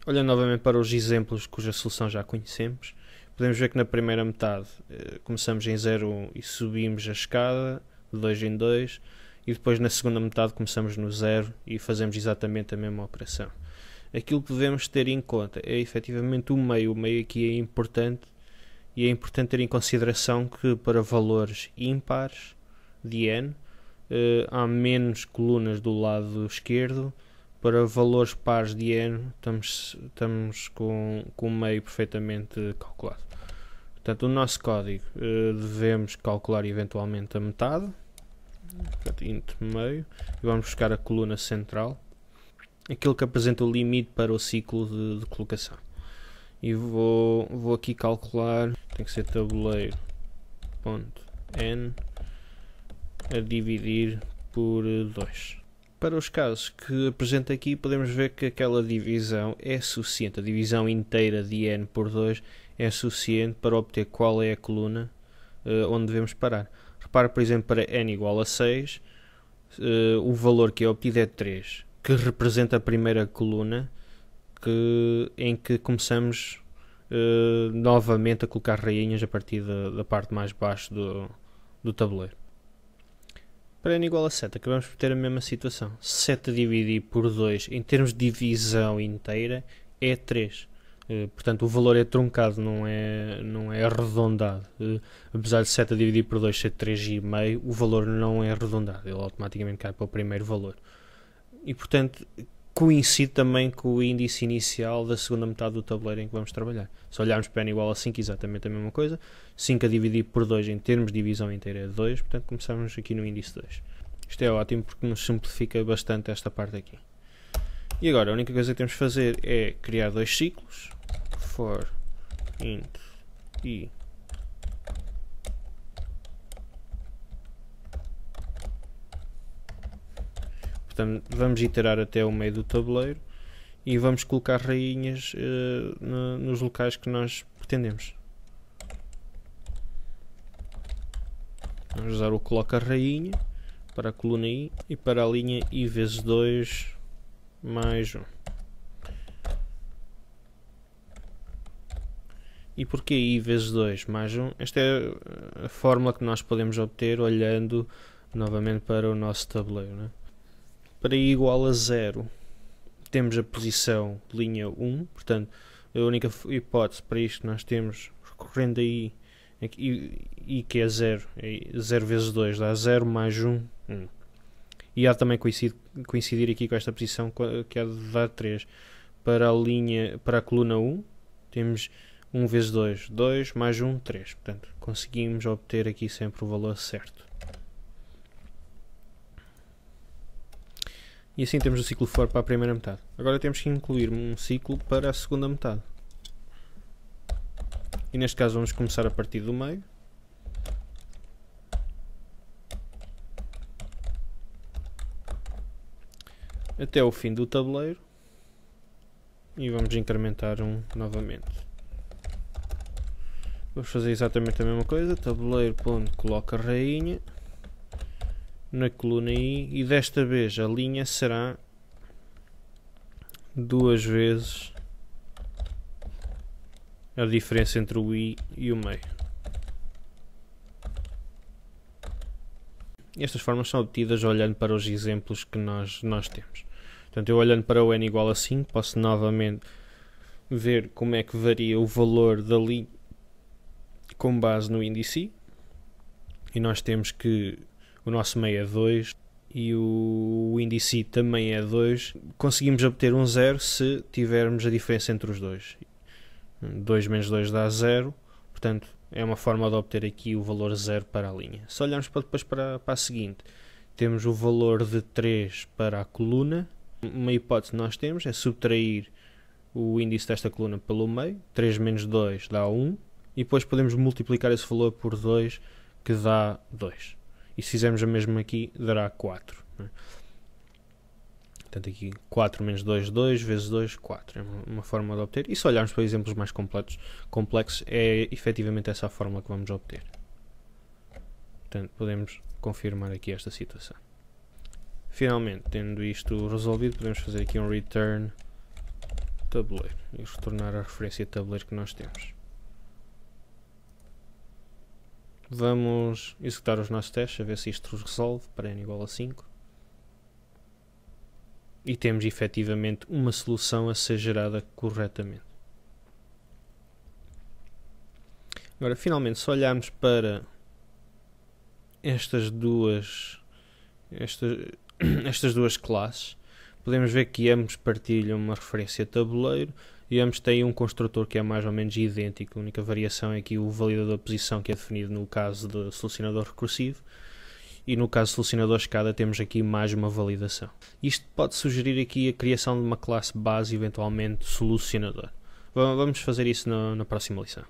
Olhando novamente para os exemplos cuja solução já conhecemos, podemos ver que na primeira metade começamos em 0,1 e subimos a escada de 2 em 2, e depois na segunda metade começamos no 0 e fazemos exatamente a mesma operação. Aquilo que devemos ter em conta é efetivamente o meio aqui é importante, e é importante ter em consideração que para valores ímpares de n há menos colunas do lado esquerdo. Para valores pares de n estamos com o meio perfeitamente calculado. Portanto, o nosso código devemos calcular eventualmente a metade, portanto, int meio, e vamos buscar a coluna central, aquilo que apresenta o limite para o ciclo de colocação. E vou aqui calcular, tem que ser tabuleiro.n a dividir por 2. Para os casos que apresento aqui, podemos ver que aquela divisão é suficiente. A divisão inteira de n por 2 é suficiente para obter qual é a coluna onde devemos parar. Repara, por exemplo, para n igual a 6, o valor que é obtido é 3, que representa a primeira coluna em que começamos novamente a colocar rainhas a partir da parte mais baixa do tabuleiro. Para n igual a 7, acabamos por ter a mesma situação. 7 a dividir por 2, em termos de divisão inteira, é 3. Portanto, o valor é truncado, não é arredondado. Apesar de 7 a dividir por 2 ser 3,5, o valor não é arredondado. Ele automaticamente cai para o primeiro valor. E, portanto, coincide também com o índice inicial da segunda metade do tabuleiro em que vamos trabalhar. Se olharmos para n igual a 5, exatamente a mesma coisa. 5 a dividir por 2 em termos de divisão inteira é 2, portanto começamos aqui no índice 2. Isto é ótimo porque nos simplifica bastante esta parte aqui. E agora a única coisa que temos de fazer é criar dois ciclos. For int i Portanto, vamos iterar até o meio do tabuleiro e vamos colocar rainhas nos locais que nós pretendemos. Vamos usar o coloca rainha para a coluna i e para a linha i vezes 2 mais 1. E porquê i vezes 2 mais 1? Esta é a fórmula que nós podemos obter olhando novamente para o nosso tabuleiro, né? Para i igual a 0 temos a posição linha 1, portanto a única hipótese para isto que nós temos, recorrendo a i que é 0, 0 vezes 2 dá 0 mais 1, 1. E há também coincidir aqui com esta posição que é de dar 3. Para a coluna 1 temos 1 vezes 2, 2 mais 1, 3. Portanto, conseguimos obter aqui sempre o valor certo. E assim temos o ciclo for para a primeira metade. Agora temos que incluir um ciclo para a segunda metade. E neste caso vamos começar a partir do meio. Até o fim do tabuleiro. E vamos incrementar um novamente. Vamos fazer exatamente a mesma coisa. Tabuleiro.coloca rainha na coluna i e desta vez a linha será 2 vezes a diferença entre o i e o meio. Estas formas são obtidas olhando para os exemplos que nós temos. Portanto, eu olhando para o n igual a 5 posso novamente ver como é que varia o valor da linha com base no índice i, e nós temos que o nosso meio é 2 e o índice i também é 2. Conseguimos obter um 0 se tivermos a diferença entre os dois. 2 menos 2 dá 0, portanto é uma forma de obter aqui o valor 0 para a linha. Se olharmos depois para a seguinte, temos o valor de 3 para a coluna. Uma hipótese que nós temos é subtrair o índice desta coluna pelo meio. 3 menos 2 dá 1 e depois podemos multiplicar esse valor por 2 que dá 2. E se fizermos a mesma aqui, dará 4. Né? Portanto, aqui 4 menos 2, 2 vezes 2, 4. É uma forma de obter. E se olharmos para exemplos mais complexos, é efetivamente essa a forma que vamos obter. Portanto, podemos confirmar aqui esta situação. Finalmente, tendo isto resolvido, podemos fazer aqui um return tabuleiro e retornar a referência tabuleiro que nós temos. Vamos executar os nossos testes a ver se isto resolve para n igual a 5. E temos efetivamente uma solução a ser gerada corretamente. Agora, finalmente, se olharmos para estas duas classes, podemos ver que ambos partilham uma referência tabuleiro e ambos têm um construtor que é mais ou menos idêntico. A única variação é aqui o validador de posição, que é definido no caso do solucionador recursivo, e no caso do solucionador escada temos aqui mais uma validação. Isto pode sugerir aqui a criação de uma classe base, eventualmente solucionador. Vamos fazer isso na próxima lição.